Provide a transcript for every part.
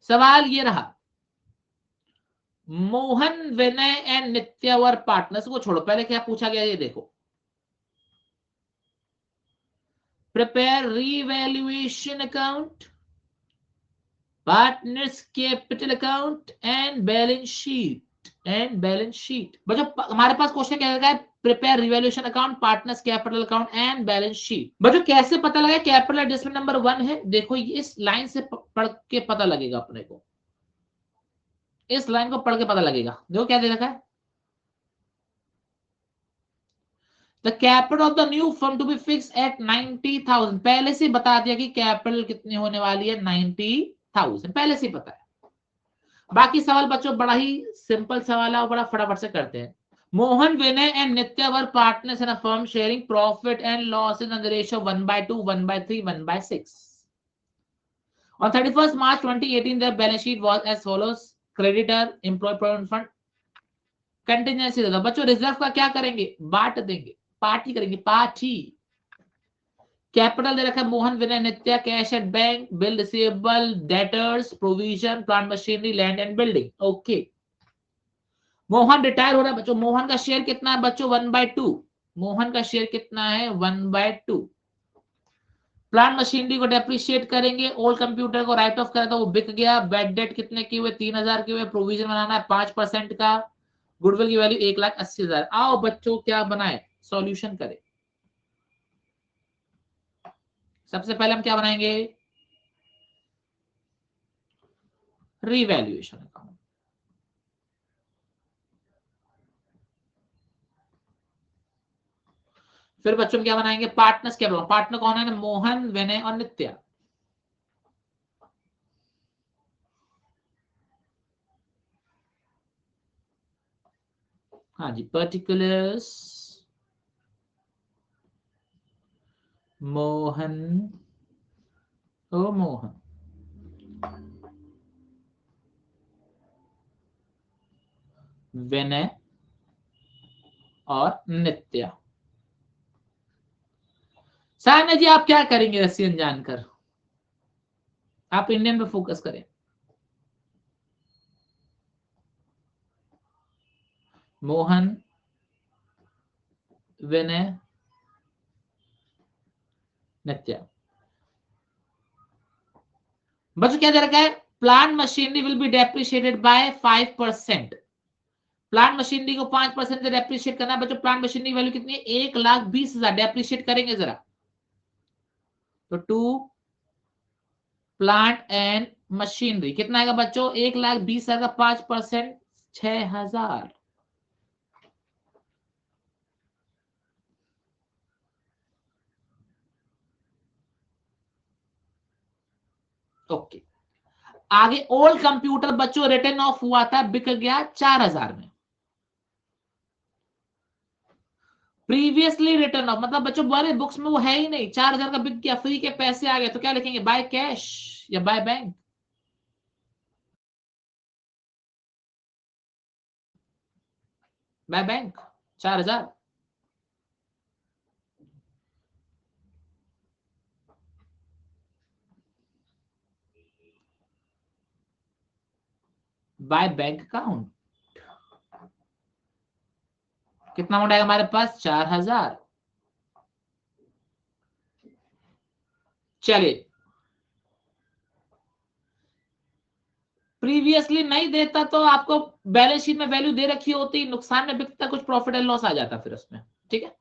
सवाल ये रहा, Mohan, Vinay and Nitya were partners को छोड़ो, पहले क्या पूछा गया ये देखो, prepare revaluation account, partners capital account and balance sheet. बच्चों हमारे पास क्वेश्चन क्या है, prepare revaluation account, partners capital account and balance sheet. बच्चों कैसे पता लगा कैपिटल एडजस्टमेंट नंबर 1 है, देखो इस लाइन से पढ़ के पता लगेगा अपने को, इस लाइन को पढ़ के पता लगेगा। देखो क्या दे रखा है, the capital of the new firm to be fix at 90,000। पहले से बता दिया कि कैपिटल कितनी होने वाली है, 90,000 पहले से पता है। बाकी सवाल बच्चों बड़ा ही सिंपल सवाल है और बड़ा फटाफट से करते हैं। Mohan, Vinay and Nitya were partners in a firm sharing profit and losses in the ratio 1/2, 1/3, 1/6। On 31st March 2018, their balance sheet was as follows: creditor, employee provident fund, contingency दे दो। बच्चों रिजर्व का क्या करेंगे, बांट देंगे, पार्टी करेंगे, पार्टी। कैपिटल दे रखा है Mohan, Vinay, Nitya, cash at bank, bill receivable, debtors, provision, plant machinery, land and building. Okay, Mohan retire हो रहा है बच्चों, मोहन का शेयर कितना है बच्चों, 1/2। मोहन का शेयर कितना है, 1/2। प्लांट मशीनरी को डेप्रिशिएट करेंगे, ओल्ड कंप्यूटर को राइट ऑफ करा था, वो बिक गया। बैड डेट कितने के हुए, 3,000 के हुए। प्रोविजन बनाना है 5% का। गुडविल की वैल्यू 1,80,000। आओ बच्चों क्या बनाए, सॉल्यूशन करें। सबसे पहले हम क्या बनाएंगे, रीवैल्यूएशन अकाउंट। फिर बच्चों क्या बनाएंगे, पार्टनर्स क्या बनाओ, पार्टनर कौन है, मोहन, विनय और नित्या। हाँ जी, पर्टिकुलर्स मोहन, ओ मोहन, विनय और नित्या। सान्या जी आप क्या करेंगे रसियन जानकर, आप इंडियन पे फोकस करें। मोहन, विनय, नित्या। बच्चों क्या दे रखा है, plant machinery will be depreciated by 5%। Plant machinery को 5% से डेप्रिशिएट करना है बच्चों। प्लांट मशीनरी वैल्यू कितनी है, 1,20,000। डेप्रिशिएट करेंगे जरा, तो 2 प्लांट एंड मशीनरी कितना आएगा बच्चों, 1,20,000 का 5%, 6,000। ओके, आगे ओल्ड कंप्यूटर बच्चों रिटर्न ऑफ हुआ था, बिक गया 4,000 में। प्रीवियसली रिटर्न ऑफ मतलब बच्चों हमारे बुक्स में वो है ही नहीं, 4,000 का बिक गया, फ्री के पैसे आ गए, तो क्या लिखेंगे, बाय कैश या by bank. By bank, 4,000। By bank account कितना अमाउंट आएगा हमारे पास, 4,000। चलिए, प्रीवियसली नहीं देता तो आपको बैलेंस शीट में वैल्यू दे रखी होती, नुकसान में बिकता, कुछ प्रॉफिट एंड लॉस आ जाता फिर उसमें, ठीक है।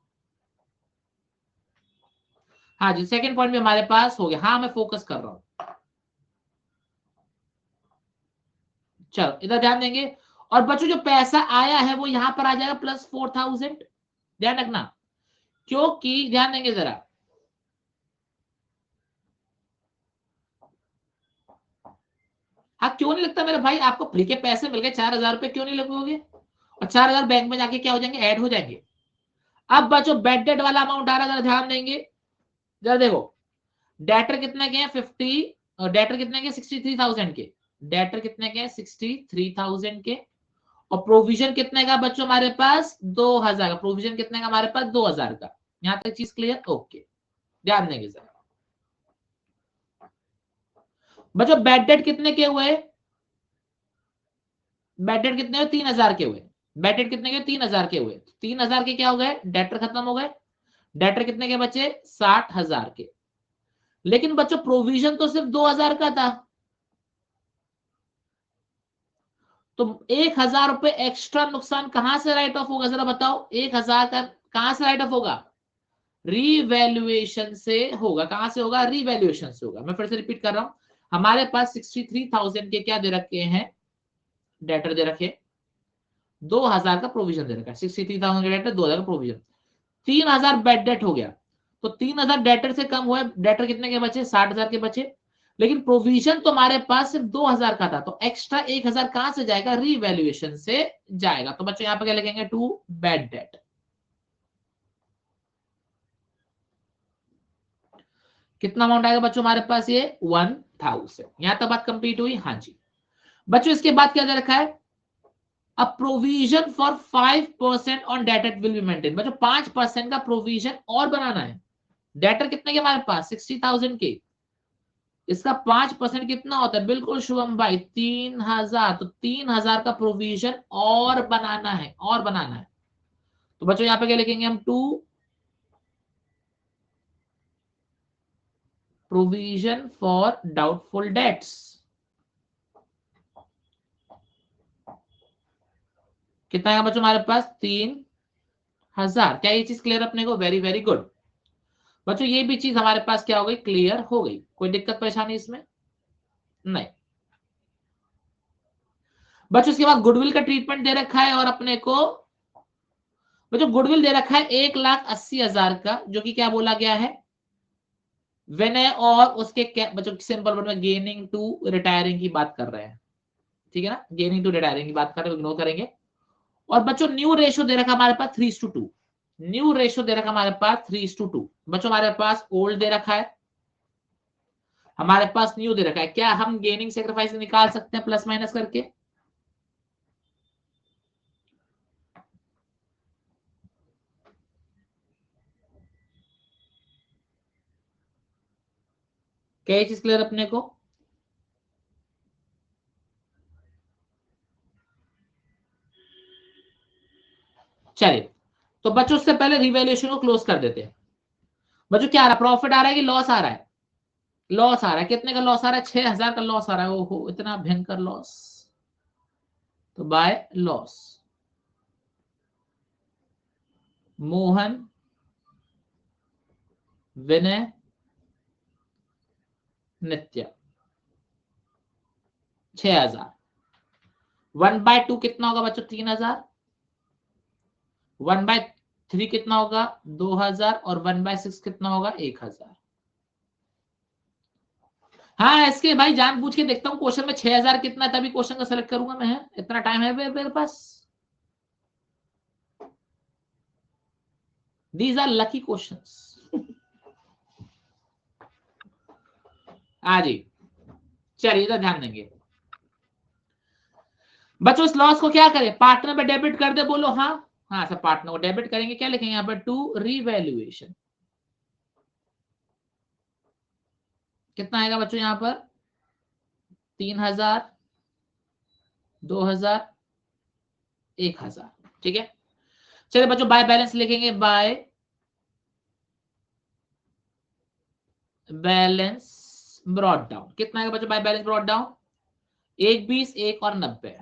हाँ जी, सेकंड पॉइंट भी हमारे पास हो गया। हाँ मैं फोकस कर रहा हूं, चलो इधर ध्यान देंगे। और बच्चों जो पैसा आया है वो यहां पर आ जाएगा +4,000, ध्यान रखना, क्योंकि ध्यान देंगे जरा, हाँ क्यों नहीं लगता मेरे भाई, आपको फ्री के पैसे मिल गए 4,000 रुपए, क्यों नहीं लगोगे, और 4,000 बैंक में जाके क्या हो जाएंगे, ऐड हो जाएंगे। अब बच्चों बेड डेट वाला अमाउंट आ रहा है, जरा ध्यान देंगे, जरा देखो, डेटर कितने के हैं 50, और डेटर कितने के 63,000 के, डेटर कितने के 63,000 के, और प्रोविजन कितने का बच्चों हमारे पास 2,000 का, प्रोविजन कितने का हमारे पास 2,000 का। यहां तक चीज क्लियर, ओके। ध्यान देंगे सर, बच्चों बैड डेट कितने के हुए, बैड डेट कितने हुए? 3,000 के हुए। बैड डेट कितने के? 3,000 के हुए। 3,000 के क्या हो गए? डेटर खत्म हो गए। डेटर कितने के बचे? 60,000 के। लेकिन बच्चों प्रोविजन तो सिर्फ 2,000 का था, तो 1,000 रुपए एक्स्ट्रा नुकसान कहां से राइट ऑफ होगा? जरा बताओ, 1,000 का कहां से राइट ऑफ होगा? रीवैल्यूएशन से होगा। कहां से होगा? रीवैल्यूएशन से होगा। मैं फिर से रिपीट कर रहा हूं, हमारे पास 63,000 के क्या दे रखे हैं? डेटर दे रखे, 2,000 का प्रोविजन दे रखा है। 63,000 का डेटर, 2,000 का प्रोविजन, 3,000 बेड डेट हो गया। तो 3,000 डेटर से कम हुआ, डेटर कितने के बचे? 60,000 के बचे। लेकिन प्रोविजन तो हमारे पास सिर्फ 2,000 का था, तो एक्स्ट्रा 1,000 कहां से जाएगा? रीवैल्यूएशन से जाएगा। तो बच्चों यहां पर क्या लिखेंगे? To bad debt. कितना अमाउंट आएगा बच्चों हमारे पास? ये 1,000। यहां तक बात कंप्लीट हुई? हाँ जी। बच्चों इसके बाद क्या दे रखा है? A provision for 5% on debtor will be maintain. बच्चों 5% का प्रोविजन और बनाना है। डेटर कितने के हमारे पास? 60,000 के। इसका 5% कितना होता है? बिल्कुल शुभम भाई, 3,000। तो 3,000 का प्रोविजन और बनाना है, और बनाना है। तो बच्चों यहां पे क्या लिखेंगे हम? To provision for doubtful debts. कितना है बच्चों हमारे पास? 3,000। क्या ये चीज क्लियर अपने को? Very very good. बच्चों ये भी चीज हमारे पास क्या हो गई? क्लियर हो गई। कोई दिक्कत परेशानी इसमें नहीं। बच्चों इसके बाद गुडविल का ट्रीटमेंट दे रखा है, और अपने को बच्चों गुडविल दे रखा है 1,80,000 का, जो कि क्या बोला गया है? विनय और उसके बच्चों सिंपल वर्ड में गेनिंग टू रिटायरिंग की बात कर रहे हैं, ठीक है ना? गेनिंग टू रिटायरिंग की बात कर रहे हैं, इग्नोर करेंगे। और बच्चों न्यू रेशियो दे रखा हमारे पास 3:2। न्यू रेशियो दे रखा हमारे पास 3:2। बच्चों हमारे पास ओल्ड दे रखा है, हमारे पास न्यू दे रखा है। क्या हम गेनिंग सेक्रीफाइस निकाल सकते हैं प्लस माइनस करके? क्या ये चीज क्लियर अपने को? चलिए, तो बच्चों उससे पहले रिवैल्यूएशन को क्लोज कर देते हैं। बच्चों क्या आ रहा है? प्रॉफिट आ रहा है कि लॉस आ रहा है? लॉस आ रहा है। कितने का लॉस आ रहा है? 6,000 का लॉस आ रहा है। ओहो, इतना भयंकर लॉस। तो बाय लॉस, मोहन, विनय, नित्य, 6,000। 1/2 कितना होगा बच्चों? 3,000। 1/3 कितना होगा? 2,000। और 1/6 कितना होगा? 1,000। हाँ इसके भाई जानबूझ के देखता हूँ क्वेश्चन में 6,000 कितना, तभी क्वेश्चन का सेलेक्ट करूंगा मैं। इतना टाइम है मेरे पास। These are lucky questions. हाँ जी, चलिए इधर ध्यान देंगे। बच्चों इस लॉस को क्या करें? पार्टनर में डेबिट कर दे, बोलो हाँ। हाँ सब पार्टनर को डेबिट करेंगे। क्या लिखेंगे यहाँ पर? To revaluation. कितना आएगा बच्चों यहाँ पर? 3,000, 2,000, 1,000। ठीक है, चलिए बच्चों बाय बैलेंस लिखेंगे। By balance brought down. कितना आएगा बच्चों बाय बैलेंस ब्रॉड डाउन? 1,20, 1 और 90।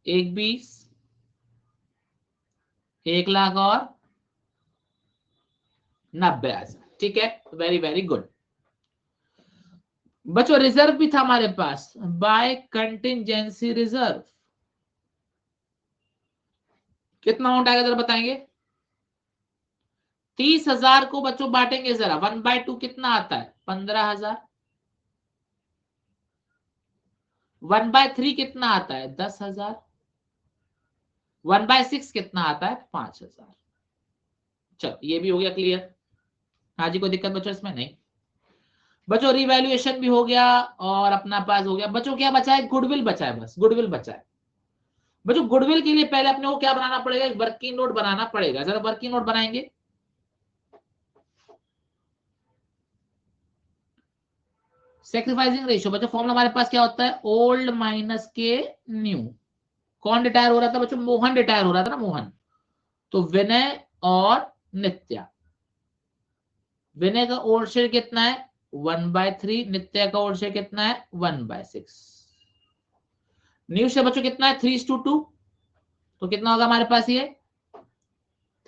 1,20, 1,00,000 और 90,000। ठीक है, वेरी वेरी गुड। बच्चों रिजर्व भी था हमारे पास, बाय कंटिजेंसी रिजर्व। कितना अमाउंट आएगा जरा बताएंगे? 30,000 को बच्चों बांटेंगे जरा। 1/2 कितना आता है? 15,000। 1/3 कितना आता है? 10,000। 1/6 कितना आता है? 5,000। चलो ये भी हो गया क्लियर। हाँ जी, कोई दिक्कत बच्चों इसमें? नहीं। बच्चों रिवैल्यूएशन भी हो गया, और अपना पास हो गया। बच्चों क्या बचा है? गुडविल बचा है, बस गुडविल बचा है। बच्चों गुडविल के लिए पहले अपने को क्या बनाना पड़ेगा? एक वर्किंग नोट बनाना पड़ेगा। जरा वर्किंग नोट बनाएंगे। सेक्रीफाइसिंग रेशियो बच्चों फॉर्मूला हमारे पास क्या होता है, ओल्ड माइनस के न्यू। कौन रिटायर हो रहा था बच्चों, मोहन रिटायर हो रहा था ना, मोहन। तो विनय और नित्या, विनय का ओल्ड शेयर कितना है 1/3, नित्या का ओल्ड शेयर कितना है 1/6। न्यू शेयर बच्चों कितना है 3:2, तो कितना होगा हमारे पास ये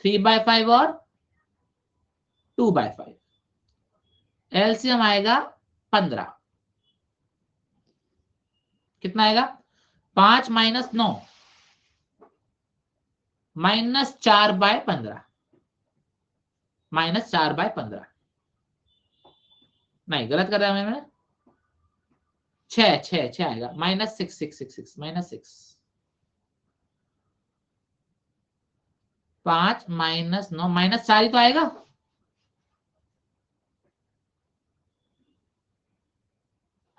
3/5 और 2/5। एलसीएम आएगा 15, कितना आएगा 5 माइनस 9 -4/15, -4/15। नहीं गलत कर रहा है मैं, 6 आएगा -6 -6 5 माइनस 9 -4 ही तो आएगा।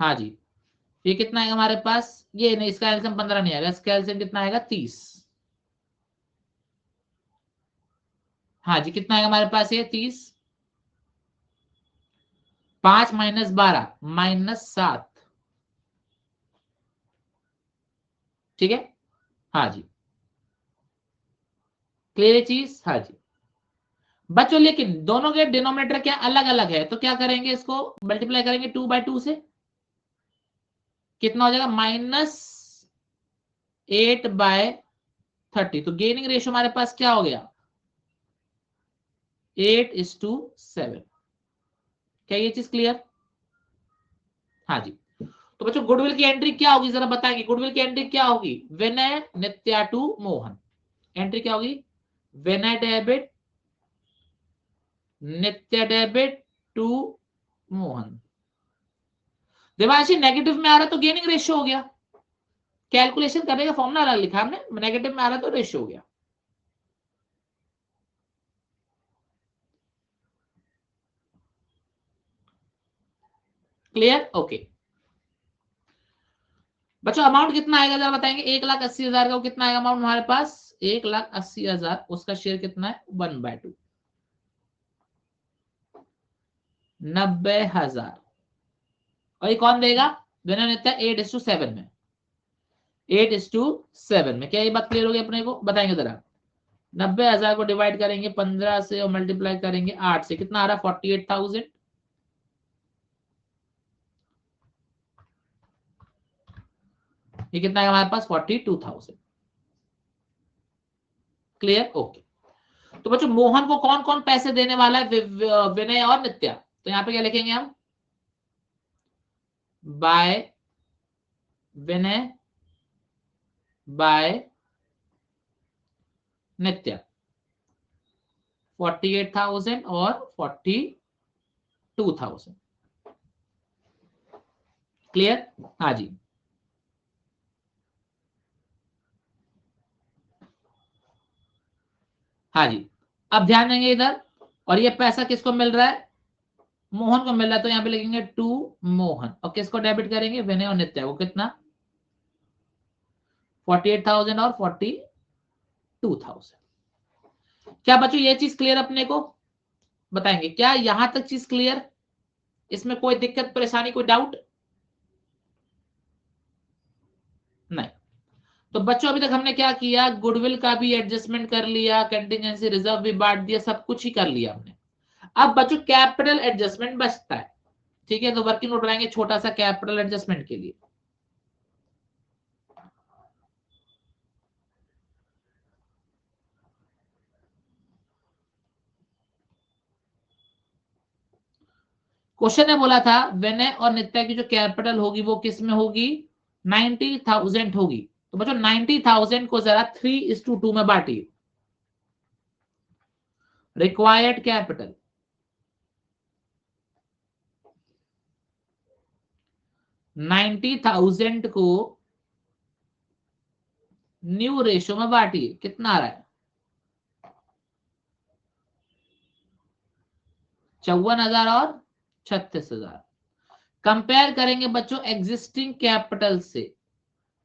हाँ जी, ये कितना आएगा हमारे पास, ये नहीं, इसका एलसीएम 15 नहीं आएगा, इसका एलसीएम कितना आएगा 30। हाँ जी, कितना आएगा हमारे पास ये 30, 5 माइनस 12 -7, ठीक है। हाँ जी, क्लियर है चीज, हाँ जी बच्चों। लेकिन दोनों के डिनोमिनेटर क्या अलग अलग है, तो क्या करेंगे, इसको मल्टीप्लाई करेंगे 2/2 से, कितना हो जाएगा -8/30। तो गेनिंग रेशियो हमारे पास क्या हो गया 8:7। क्या ये चीज क्लियर, हाँ जी। तो बच्चों गुडविल की एंट्री क्या होगी जरा बताएंगे, गुडविल की एंट्री क्या होगी, विनय नित्या टू मोहन। एंट्री क्या होगी, Vinay debit, Nitya debit to Mohan. Devanshi negative में आ रहा तो गेनिंग रेशियो हो गया, कैलकुलेशन करने का फॉर्मूला अलग लिखा हमने, नेगेटिव में आ रहा तो रेशियो हो गया। क्लियर, ओके बच्चों। अमाउंट कितना आएगा जरा बताएंगे, 1,80,000 का कितना आएगा अमाउंट हमारे पास, 1,80,000, उसका शेयर कितना है 1/2, 90,000। और ये कौन देगा, विनय नित्या 8:7 में, 8:7 में। क्या ये बात क्लियर हो गई अपने को, बताएंगे जरा। 90,000 को डिवाइड करेंगे 15 से और मल्टीप्लाई करेंगे 8 से, कितना आ रहा है 48,000। ये कितना है हमारे पास 42,000। Clear, okay. तो बच्चों मोहन को कौन कौन पैसे देने वाला है, विनय और नित्या। तो यहां पे क्या लिखेंगे हम, बाय विनय बाय नित्या, 48,000 और 42,000। क्लियर, हाँ जी। हाँ जी, अब ध्यान देंगे इधर, और ये पैसा किसको मिल रहा है, मोहन को मिल रहा है, तो यहां पे लिखेंगे टू मोहन, और किसको डेबिट करेंगे, विनय और नित्या को, कितना 48,000 और 42,000। क्या बच्चों ये चीज क्लियर अपने को, बताएंगे क्या यहां तक चीज क्लियर, इसमें कोई दिक्कत परेशानी कोई डाउट नहीं। तो बच्चों अभी तक हमने क्या किया, गुडविल का भी एडजस्टमेंट कर लिया, कंटिजेंसी रिजर्व भी बांट दिया, सब कुछ ही कर लिया हमने। अब बच्चों कैपिटल एडजस्टमेंट बचता है, ठीक है। तो वर्किंग नोट बनाएंगे छोटा सा कैपिटल एडजस्टमेंट के लिए। क्वेश्चन ने बोला था विनय और नित्या की जो कैपिटल होगी वो किस में होगी, 90,000 होगी। तो बच्चों 90,000 को जरा 3:2 में बांटिए। रिक्वायर्ड कैपिटल 90,000 को न्यू रेशियो में बांटिए, कितना आ रहा है 54,000 और 36,000। कंपेयर करेंगे बच्चों एग्जिस्टिंग कैपिटल से,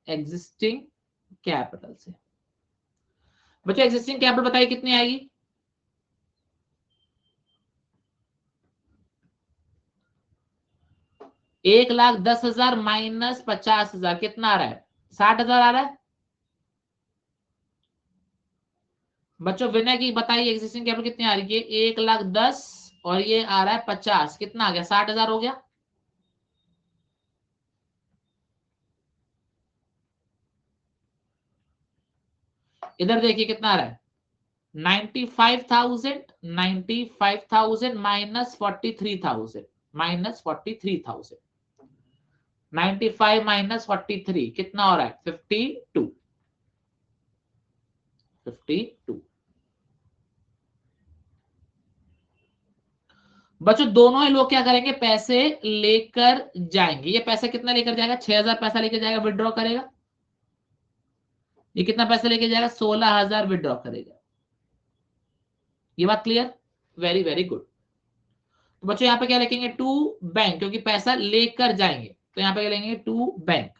एग्जिस्टिंग कैपिटल से। बच्चों एग्जिस्टिंग कैपिटल बताइए कितनी आएगी, 1,10,000 माइनस 50,000 कितना आ रहा है? 60,000 आ रहा है। बच्चों विनय की बताइए एग्जिस्टिंग कैपिटल कितनी आ रही है? 1,10,000 और ये आ रहा है 50, कितना आ गया? 60,000 हो गया। इधर देखिए कितना आ रहा है? 95,000 माइनस 43,000 माइनस 43,000 95 माइनस 43 कितना हो रहा है? 52 52। बच्चों दोनों ही लोग क्या करेंगे? पैसे लेकर जाएंगे। ये पैसा कितना लेकर जाएगा? 6,000 पैसा लेकर जाएगा, विड्रॉ करेगा। ये कितना पैसा लेके जाएगा? 16,000 विड्रॉ करेगा। ये बात क्लियर? Very very good. तो बच्चों यहाँ पे क्या लिखेंगे? टू बैंक, क्योंकि पैसा लेकर जाएंगे तो यहाँ पे क्या लेंगे? To bank.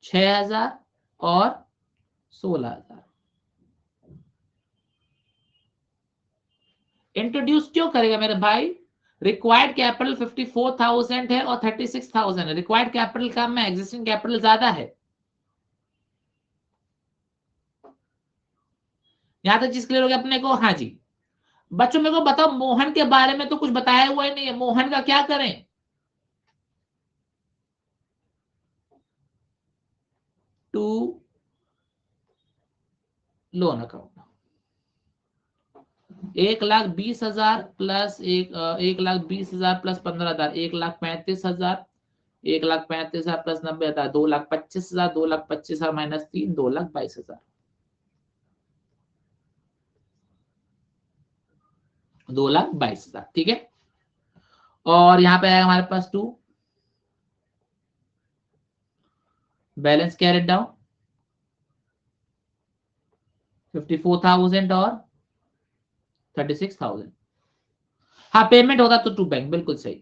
6,000 और 16,000 इंट्रोड्यूस क्यों करेगा मेरे भाई? रिक्वायर्ड कैपिटल 54,000 है और 36,000 है। रिक्वायर्ड कैपिटल कम है, एग्जिस्टिंग कैपिटल ज्यादा है। यहां तक चीज क्लियर हो गया अपने को? हाँ जी। बच्चों मेरे को बताओ, मोहन के बारे में तो कुछ बताया हुआ ही नहीं है। मोहन का क्या करें? To loan account 1,20,000 plus 1,20,000 plus 15,000 1,35,000 1,35,000 plus 90,000 2,25,000 2,25,000 minus 3 2,22,000 2,22,000। ठीक है। और यहां पे आएगा हमारे पास टू बैलेंस कैरेट डाउन 54,000 और 36,000। हाँ पेमेंट होता तो टू बैंक, बिल्कुल सही।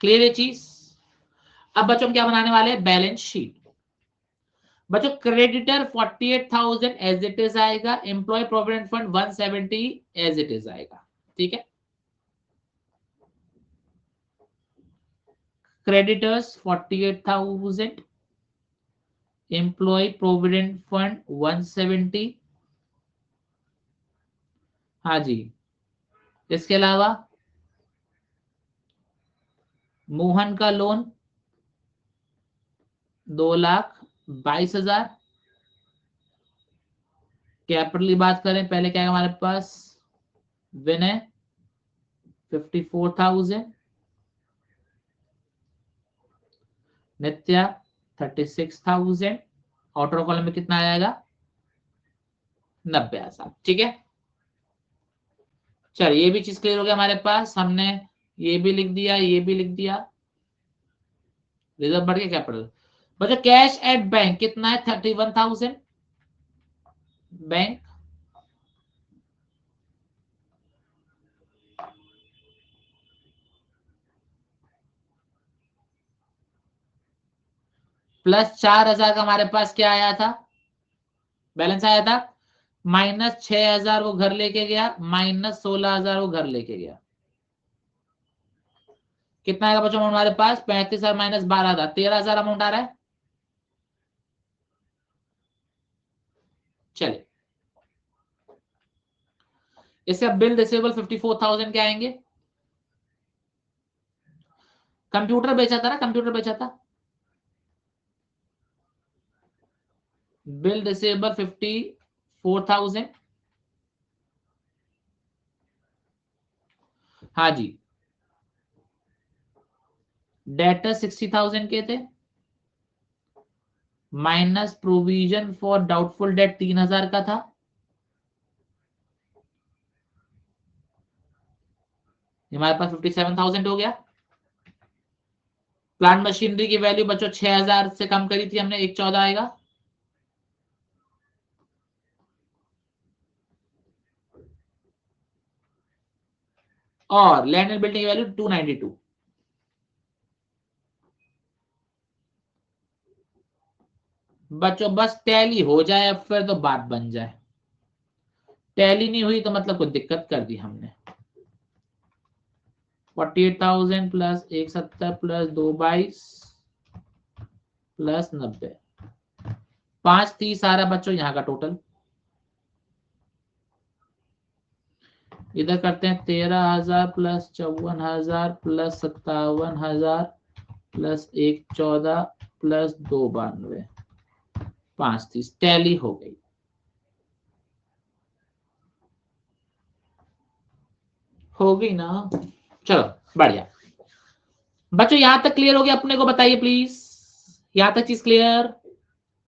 क्लियर है चीज? अब बच्चों हम क्या बनाने वाले हैं? Balance sheet. बच्चों क्रेडिटर 48,000 एज इट इज आएगा। Employ provident fund 170 as it is आएगा। ठीक है। Creditors 48,000, employ provident fund 170। हाँ जी। इसके अलावा मोहन का लोन 2,22,000। कैपिटल की बात करें पहले क्या है हमारे पास? विनय 54,000, नित्या 36,000। आउटर कॉलम में कितना आएगा? 90,000। ठीक है। चलिए ये भी चीज क्लियर हो गया हमारे पास। हमने ये भी लिख दिया, ये भी लिख दिया। रिजर्व बढ़ गया कैपिटल। बच्चों कैश एट बैंक कितना है? 31,000। बैंक प्लस 4,000 का हमारे पास क्या आया था? बैलेंस आया था। माइनस 6,000 वो घर लेके गया, माइनस 16,000 वो घर लेके गया। कितना आएगा बच्चों हमारे पास? 35,000 माइनस 12,000 13,000 अमाउंट आ रहा है। चलिए इससे अब बिल रिसीवेबल 54,000 के आएंगे। कंप्यूटर बेचा था ना? कंप्यूटर बेचा था। Bill receivable 54,000। हाँ जी। डेटर 60,000 के थे, minus provision for doubtful debt 3,000 का था। हमारे पास 57,000 हो गया। प्लांट मशीनरी की वैल्यू बच्चों 6,000 से कम करी थी हमने, 1,14 आएगा। और लैंड एंड बिल्डिंग की वैल्यू 292। बच्चों बस टैली हो जाए फिर तो बात बन जाए, टैली नहीं हुई तो मतलब कोई दिक्कत कर दी हमने। 48,000 प्लस 170 प्लस 222 प्लस 90, 530 आ रहा बच्चों यहाँ का टोटल। इधर करते हैं 13,000 plus 54,000 plus 57,000 plus 114 plus 292, 530 tally हो गई। हो गई ना, चलो बढ़िया। बच्चों यहां तक क्लियर हो गया अपने को, बताइए प्लीज, यहां तक चीज क्लियर।